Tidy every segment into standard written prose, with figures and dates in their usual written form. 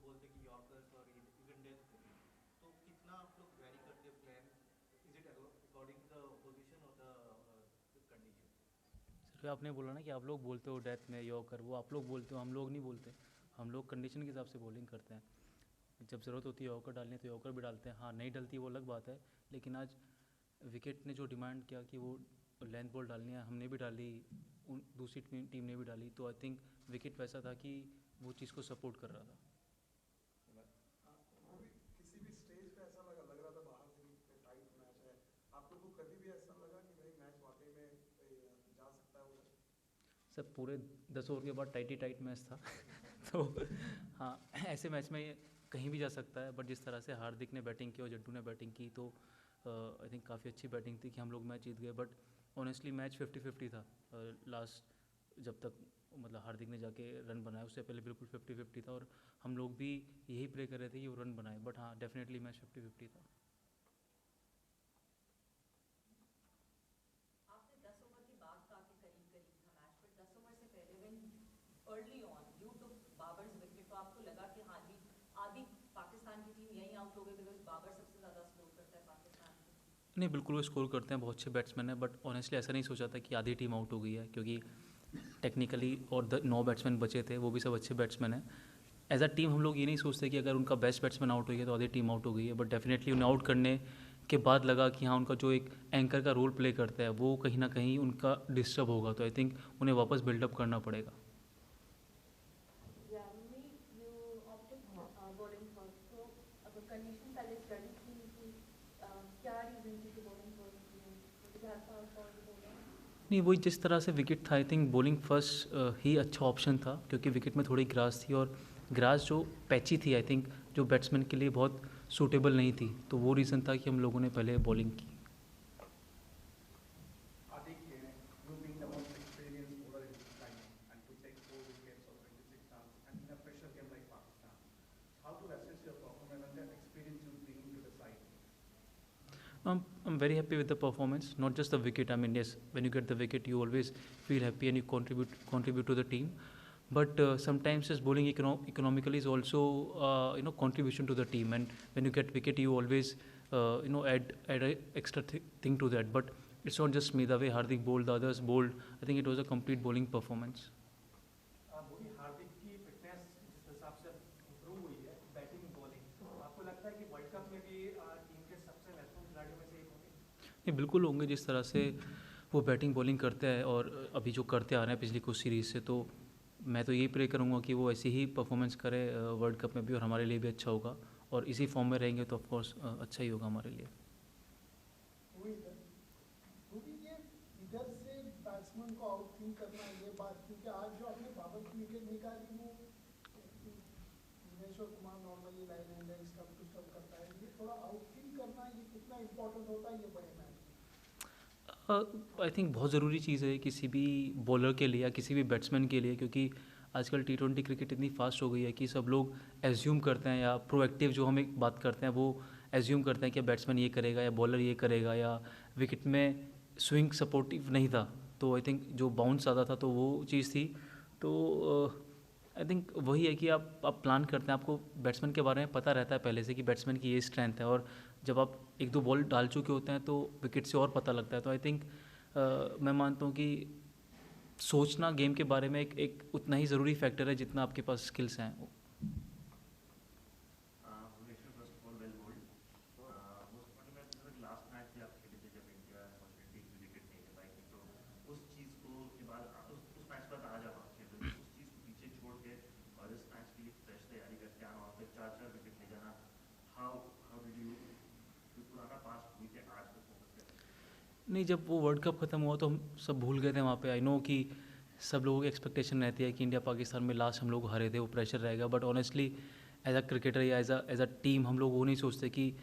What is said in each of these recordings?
बोलते हैं कि यॉर्कर्स और इवन डेथ, तो कितना आप लोग वैरी करते हैं plan? Is it according to the position और द कंडीशन? सिर्फ आपने बोला ना कि आप लोग बोलते हो डेथ में यॉर्कर, वो आप लोग बोलते हो, हम लोग नहीं बोलते। हम लोग कंडीशन के हिसाब से बॉलिंग करते हैं। जब ज़रूरत होती है यॉर्कर डालनी है तो यॉर्कर भी डालते हैं। हाँ, नहीं डलती वो अलग बात है। लेकिन आज विकेट ने जो डिमांड किया कि वो लेंथ बॉल डालनी है, हमने भी डाली, उन दूसरी टीम ने भी डाली, तो आई थिंक विकेट वैसा था कि वो चीज़ को सपोर्ट कर रहा था। हाँ, वो भी किसी भी स्टेज पे ऐसा लग रहा था बाहर से कि टाइट मैच है। आप लोग को कभी भी ऐसा लगा कि भाई मैच वाकई में जा सकता है उधर? सब पूरे 10 ओवर के बाद टाइट ही टाइट मैच था तो हाँ, ऐसे मैच में कहीं भी जा सकता है। बट जिस तरह से हार्दिक ने बैटिंग की और जड्डू ने बैटिंग की, तो आई थिंक काफ़ी अच्छी बैटिंग थी कि हम लोग मैच जीत गए। बट ऑनेस्टली मैच 50-50 था। लास्ट जब तक मतलब हार्दिक ने जाके रन बनाया, उससे पहले बिल्कुल 50-50 था, और हम लोग भी यही प्रे कर रहे थे कि वो रन बनाए। बट हाँ, डेफिनेटली मैच 50-50 था। आपने 10 ओवर की बात काफी करीब करीब था मैच, पर 10 ओवर से पहले when early on you took Babar's wicket, तो आपको लगा कि हाँ जी आधी पाकिस्तान की टीम यहीं आउट हो गई, बिकॉज बाबर सबसे ज्यादा स्कोर करता है पाकिस्तान की। नहीं, बिल्कुल वो स्कोर करते हैं, बहुत अच्छे बैट्समैन हैं। बट ऑनेस्टली ऐसा नहीं सोचा था कि आधी टीम आउट हो गई है, क्योंकि टेक्निकली और 9 बैट्समैन बचे थे, वो भी सब अच्छे बैट्समैन हैं। एज अ टीम हम लोग ये नहीं सोचते कि अगर उनका बेस्ट बैट्समैन आउट हो गया तो आधी टीम आउट हो गई है। बट डेफिनेटली उन्हें आउट करने के बाद लगा कि हाँ, उनका जो एक एंकर का रोल प्ले करता है वो कहीं ना कहीं उनका डिस्टर्ब होगा, तो आई थिंक उन्हें वापस बिल्डअप करना पड़ेगा। यामी यू ऑप्टेड बॉलिंग फर्स्ट, तो अब कंडीशन पहले स्टडी की कि क्या रीजन थी कि बॉलिंग फर्स्ट की? मुझे था फॉर बॉलिंग। नहीं, वही जिस तरह से विकेट था, आई थिंक बॉलिंग फर्स्ट ही अच्छा ऑप्शन था, क्योंकि विकेट में थोड़ी ग्रास थी, और ग्रास जो पैची थी आई थिंक जो बैट्समैन के लिए बहुत सूटेबल नहीं थी, तो वो रीज़न था कि हम लोगों ने पहले बॉलिंग की। Adik, you being the most experienced bowler in this time, and to take 4 wickets or 26 runs, and in a pressure game like Pakistan, how to assess your performance and the experience you bring to the side? I'm very happy with the performance, not just the wicket. I mean, yes, when you get the wicket, you always feel happy and you contribute to the team. But sometimes just bowling economically is also contribution to the team. And when you get wicket, you always add a extra thing to that. But it's not just me. The way Hardik bowled, the others bowled, I think it was a complete bowling performance. वही हार्दिक की fitness जिस हिसाब से improve हुई है batting bowling, तो आपको लगता है कि वर्ल्ड कप में भी टीम के सबसे महत्वपूर्ण खिलाड़ियों में से एक होंगे? नहीं, बिल्कुल होंगे। जिस तरह से वो बैटिंग बॉलिंग करते हैं और अभी जो करते आ रहे हैं पिछली कुछ सीरीज़ से, तो मैं तो यही प्रे करूँगा कि वो ऐसी ही परफॉर्मेंस करे वर्ल्ड कप में भी, और हमारे लिए भी अच्छा होगा। और इसी फॉर्म में रहेंगे तो ऑफकोर्स अच्छा ही होगा हमारे लिए। वो इधर वो भी ये इधर से बैट्समैन को आउट थिंक करना ये बात, क्योंकि आज जो आपने बाबर की विकेट निकाली वो Bhuvneshwar Kumar normally line and stump to stump करता है, ये थोड़ा आउट थिंक करना ये कितना इंपॉर्टेंट होता है ये बड़े मैच में? आई थिंक बहुत ज़रूरी चीज़ है किसी भी बॉलर के लिए या किसी भी बैट्समैन के लिए, क्योंकि आजकल T20 क्रिकेट इतनी फास्ट हो गई है कि सब लोग एज्यूम करते हैं, या प्रोएक्टिव जो हम एक बात करते हैं वो एज्यूम करते हैं कि बैट्समैन ये करेगा या बॉलर ये करेगा, या विकेट में स्विंग सपोर्टिव नहीं था, तो आई थिंक जो बाउंस ज़्यादा था तो वो चीज़ थी। तो आई थिंक वही है कि आप प्लान करते हैं, आपको बैट्समैन के बारे में पता रहता है पहले से कि बैट्समैन की ये स्ट्रेंथ है, और जब आप एक दो बॉल डाल चुके होते हैं तो विकेट से और पता लगता है। तो आई थिंक मैं मानता हूँ कि सोचना गेम के बारे में एक उतना ही ज़रूरी फैक्टर है जितना आपके पास स्किल्स हैं। Bhuvneshwar first of all well bowled. Most important मैं पूछा था कि लास्ट मैच भी आप खेले थे जब इंडिया अनफॉर्चुनेटली एक भी विकेट नहीं ले पाई थी, तो उस चीज़ को के बाद उस मैच के बाद आज आप खेल रहे हो, तो उस चीज़ को पीछे छोड़ के और इस मैच के लिए फ्रेश तैयारी करके आना, वहाँ पे 4-4 विकेट ले जाना, हाउ हाउ डिड यू पुराना पास्ट भूल के आज पे फोकस करना? नहीं, जब वो वर्ल्ड कप ख़त्म हुआ तो हम सब भूल गए थे वहाँ पे। आई नो कि सब लोगों की एक्सपेक्टेशन रहती है कि इंडिया पाकिस्तान में लास्ट हम लोग हारे थे, वो प्रेशर रहेगा। But honestly as a cricketer या एज अ टीम हम लोग वो नहीं सोचते कि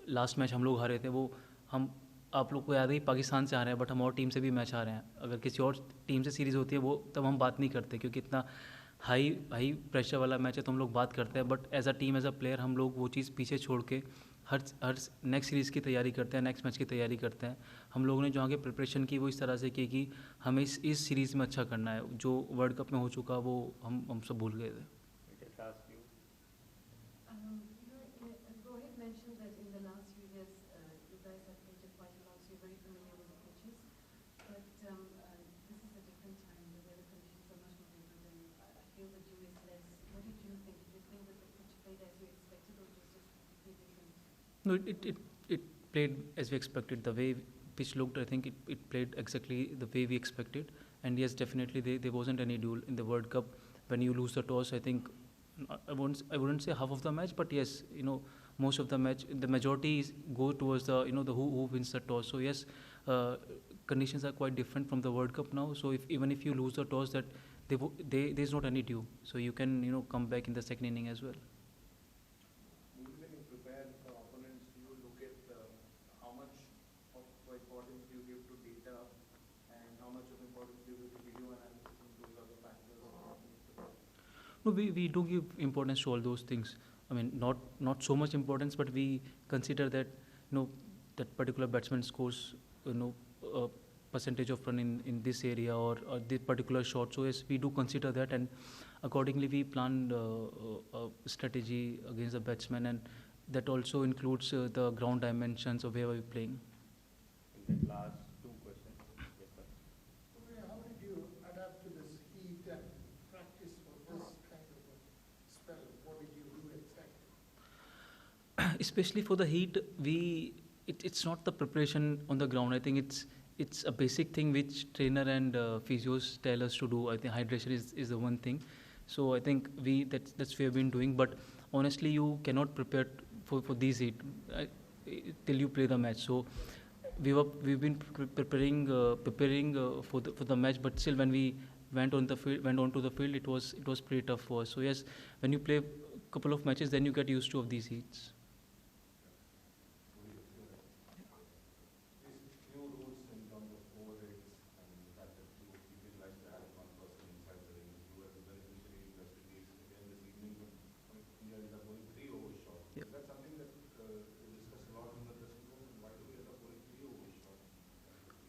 लास्ट मैच हम लोग हारे थे। वो हम आप लोग को याद है कि पाकिस्तान से हारे हैं, बट हम और टीम से भी मैच हारे हैं। अगर किसी और टीम से सीरीज़ होती है वो तब हम बात नहीं करते, क्योंकि इतना हाई हाई प्रेशर वाला मैच है तो हम लोग बात करते हैं। But as a team as a player हम लोग वो चीज़ पीछे छोड़ के हर नेक्स्ट सीरीज़ की तैयारी करते हैं, नेक्स्ट मैच की तैयारी करते हैं। हम लोगों ने जो आगे प्रिपरेशन की वो इस तरह से की कि हमें इस सीरीज़ में अच्छा करना है। जो वर्ल्ड कप में हो चुका वो हम सब भूल गए थे। We just ask you, execution? No, it played as we expected. The way pitch looked, I think it played exactly the way we expected. And yes, definitely there wasn't any duel in the World Cup. When you lose the toss, I think I wouldn't say half of the match, but yes, most of the match, the majority go towards the the who wins the toss. So yes, conditions are quite different from the World Cup now. So even if you lose the toss, that there's not any due. So you can come back in the second inning as well. Maybe when you prepare for opponents, do you look at how much of importance do you give to data and how much of importance do you give to video analysis and those other factors? No, we do give importance to all those things. I mean, not so much importance, but we consider that that particular batsman scores a percentage of run in this area or this particular shot. So yes, we do consider that, and accordingly we plan a strategy against the batsman, and that also includes the ground dimensions of where we're playing. Last two questions. Yes, sir. How did you adapt to this heat and practice for this kind of a spell? What did you do exactly? Especially for the heat, it's not the preparation on the ground. I think it's a basic thing which trainer and physios tell us to do. I think hydration is the one thing. So I think that's what we've been doing. But honestly, you cannot prepare for these heat till you play the match. So we've been preparing for the match, but still when we went onto the field, it was pretty tough for us. So yes, when you play a couple of matches, then you get used to of these heats. These few rules in terms of overrates and the fact that you people like to have one person inside the ring, you were beneficially investigate again this evening, but India ended up going 3 overshot. Yep. Is that something that we discussed a lot in the dressing room, and why do we end up going 3 overshot?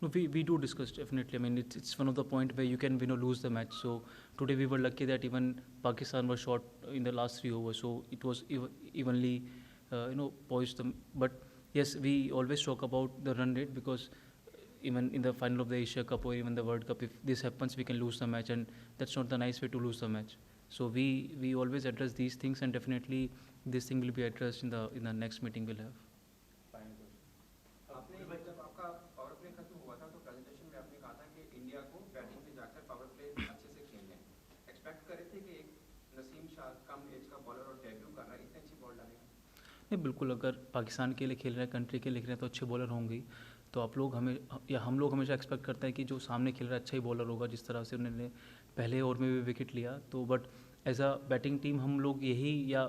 No, we do discuss definitely. I mean, it's one of the point where you can lose the match. So today we were lucky that even Pakistan was short in the last 3 overs. So it was evenly poised. But yes, we always talk about the run rate, because even in the final of the Asia Cup or even the World Cup, if this happens, we can lose the match, and that's not the nice way to lose the match. So we always address these things, and definitely this thing will be addressed in the next meeting we'll have. Final question. आपने जब आपका power play खत्म हुआ था तो presentation में आपने कहा था कि इंडिया को बैटिंग पे जाकर पावर प्ले अच्छे से खेलना है। एक्सपेक्ट करे थे कि एक नसीम शाह कम एज का बॉलर और डेब्यू कर रहा है, इतनी अच्छी बॉल डालेगा? नहीं, बिल्कुल, अगर पाकिस्तान के लिए खेल रहे हैं, कंट्री के लिए खेल रहे हैं, तो अच्छे बॉलर होंगे ही। तो हम लोग हमेशा एक्सपेक्ट करते हैं कि जो सामने खेल रहा है अच्छा ही बॉलर होगा, जिस तरह से उन्होंने पहले ओवर में भी विकेट लिया। तो but as a batting team हम लोग यही, या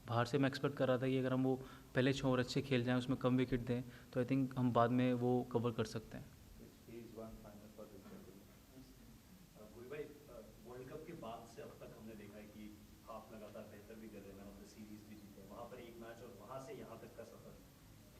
बाहर से मैं एक्सपेक्ट कर रहा था कि अगर हम वो पहले 6 ओवर अच्छे खेल जाएँ, उसमें कम विकेट दें, तो आई थिंक हम बाद में वो कवर कर सकते हैं। गुरी भाई, वर्ल्ड कप के बाद से अब तक हमने देखा है कि आप लगातार बेहतर भी कर रहे हैं, मैन ऑफ द सीरीज भी जीते हैं, वहाँ पर एक मैच और वहाँ से यहाँ तक का सफर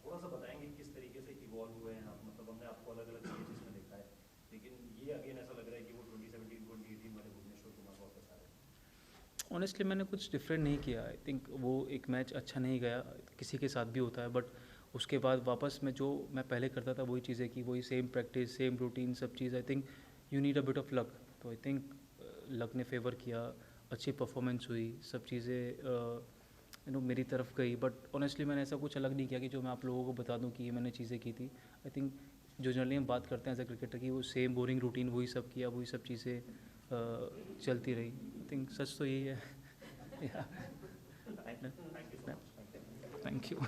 थोड़ा सा बताएंगे किस तरीके से इवॉल्व हुए हैं आप? मतलब हमने आपको अलग अलग स्टेजेस में देखा है, लेकिन ये अगेन ऐसा लग रहा है कि वो 2017 2018 वाले भुवनेश्वर कुमार वापस आ रहे हैं। ऑनेस्टली मैंने कुछ डिफरेंट नहीं किया। आई थिंक वो एक मैच अच्छा नहीं गया, किसी के साथ भी होता है, बट उसके बाद वापस मैं जो मैं पहले करता था वही चीज़ें की, वही सेम प्रैक्टिस, सेम रूटीन, सब चीज़। I think you need a bit of luck. तो आई थिंक लक ने फेवर किया, अच्छी परफॉर्मेंस हुई, सब चीज़ें मेरी तरफ गई। बट ऑनेस्टली मैंने ऐसा कुछ अलग नहीं किया कि जो मैं आप लोगों को बता दूं कि ये मैंने चीज़ें की थी। आई थिंक जो जनरली हम बात करते हैं एज अ क्रिकेटर की, वो सेम बोरिंग रूटीन वही सब किया, वही सब चीज़ें चलती रही। आई थिंक सच तो यही है। Thank you so much. Thank you.